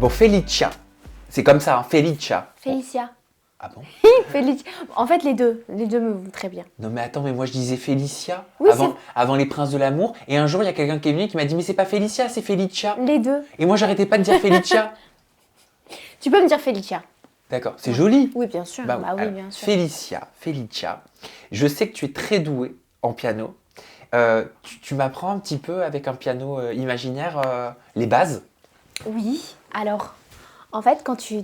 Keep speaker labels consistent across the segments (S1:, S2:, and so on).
S1: Bon, Felicia. C'est comme ça, hein, Felicia.
S2: Felicia.
S1: Ah bon?
S2: Felicia. En fait, les deux me vont très bien.
S1: Non mais attends, mais moi je disais Felicia
S2: Oui,
S1: avant les Princes de l'amour. Et un jour, il y a quelqu'un qui est venu qui m'a dit mais c'est pas Felicia, c'est Felicia.
S2: Les deux.
S1: Et moi, j'arrêtais pas de dire Felicia.
S2: Tu peux me dire Felicia.
S1: D'accord, c'est
S2: Ouais.
S1: joli.
S2: Oui, bien sûr.
S1: Bah
S2: Oui,
S1: alors,
S2: bien sûr.
S1: Felicia. Je sais que tu es très douée en piano. Tu m'apprends un petit peu avec un piano imaginaire les bases?
S2: Oui. Alors, en fait, quand tu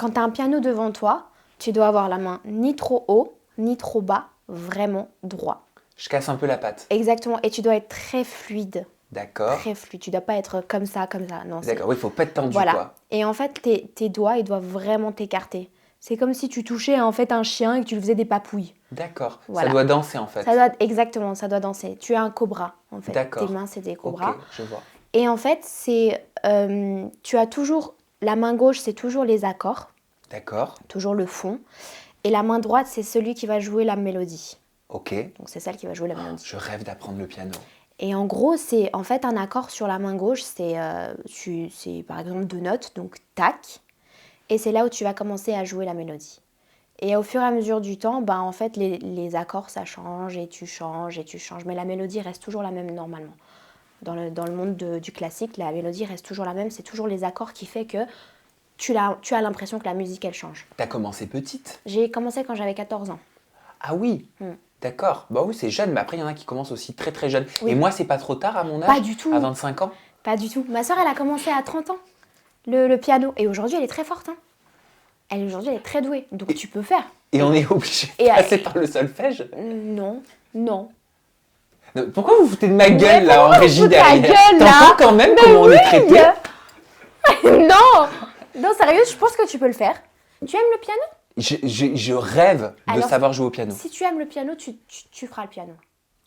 S2: as un piano devant toi, tu dois avoir la main ni trop haut, ni trop bas, vraiment droit.
S1: Je casse un peu la patte.
S2: Exactement. Et tu dois être très fluide.
S1: D'accord.
S2: Très fluide. Tu dois pas être comme ça, comme ça. Non,
S1: D'accord, oui, il faut pas être tendu,
S2: voilà.
S1: quoi.
S2: Et en fait, tes doigts, ils doivent vraiment t'écarter. C'est comme si tu touchais en fait un chien et que tu lui faisais des papouilles.
S1: D'accord,
S2: Voilà.
S1: ça doit danser en fait.
S2: Exactement, ça doit danser. Tu es un cobra en fait.
S1: D'accord.
S2: Tes mains, c'est des cobras.
S1: Ok, je vois.
S2: Et en fait, tu as toujours la main gauche, c'est toujours les accords,
S1: D'accord,
S2: toujours le fond. Et la main droite, c'est celui qui va jouer la mélodie.
S1: ok.
S2: Donc c'est celle qui va jouer la mélodie.
S1: Je rêve d'apprendre le piano.
S2: Et en gros, c'est en fait un accord sur la main gauche, c'est par exemple 2 notes, donc tac. Et c'est là où tu vas commencer à jouer la mélodie. Et au fur et à mesure du temps, bah, en fait, les accords, ça change et tu changes et tu changes. Mais la mélodie reste toujours la même normalement. Dans le monde du classique, la mélodie reste toujours la même. C'est toujours les accords qui fait que tu as l'impression que la musique, elle change.
S1: T'as commencé petite?
S2: J'ai commencé quand j'avais 14 ans.
S1: Ah oui,
S2: Mm.
S1: d'accord. Bah oui, c'est jeune, mais après, il y en a qui commencent aussi très très jeunes.
S2: Oui.
S1: Et moi, c'est pas trop tard à mon âge?
S2: Pas du tout.
S1: À 25 ans?
S2: Pas du tout. Ma soeur, elle a commencé à 30 ans, le piano. Et aujourd'hui, elle est très forte. Hein. Aujourd'hui, elle est très douée. Donc, tu peux faire.
S1: Et on est obligé de
S2: Et
S1: passer par le solfège?
S2: Non, non.
S1: Non, pourquoi vous foutez de ma gueule là en
S2: pourquoi
S1: régie
S2: vous foutez ta
S1: derrière?
S2: gueule, là?
S1: T'entends quand même comment on est traité?
S2: Non. Non, sérieux, je pense que tu peux le faire. Tu aimes le piano?
S1: Je rêve de
S2: Alors,
S1: savoir jouer au piano.
S2: Si tu aimes le piano, tu feras le piano.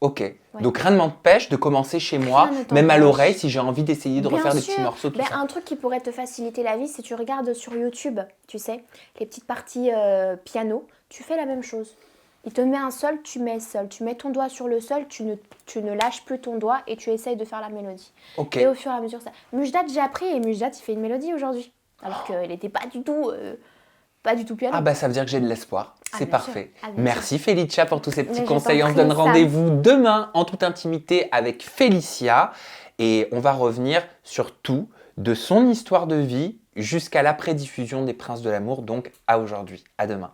S1: Ok, donc rien ne m'empêche de commencer chez moi,
S2: Rien ne t'empêche.
S1: même à l'oreille, si j'ai envie d'essayer de
S2: Bien
S1: refaire des
S2: sûr.
S1: petits morceaux, tout
S2: Ben,
S1: ça.
S2: un truc qui pourrait te faciliter la vie, c'est tu regardes sur YouTube, tu sais, les petites parties piano, tu fais la même chose. Il te met un sol, tu mets sol. Tu mets ton doigt sur le sol, tu ne lâches plus ton doigt et tu essayes de faire la mélodie.
S1: Ok.
S2: Et au fur et à mesure, ça. Mujdat, j'ai appris et Mujdat, il fait une mélodie aujourd'hui. Alors qu'elle n'était pas du tout piano.
S1: Ah bah ça veut dire que j'ai de l'espoir,
S2: Ah,
S1: c'est
S2: bien
S1: parfait.
S2: sûr. Ah, bien
S1: Merci Felicia pour tous ces petits
S2: Mais je
S1: conseils.
S2: t'en
S1: On se
S2: prie,
S1: donne
S2: Sam.
S1: rendez-vous demain en toute intimité avec Felicia et on va revenir sur tout, de son histoire de vie jusqu'à l'après-diffusion des Princes de l'amour, donc à aujourd'hui. À demain.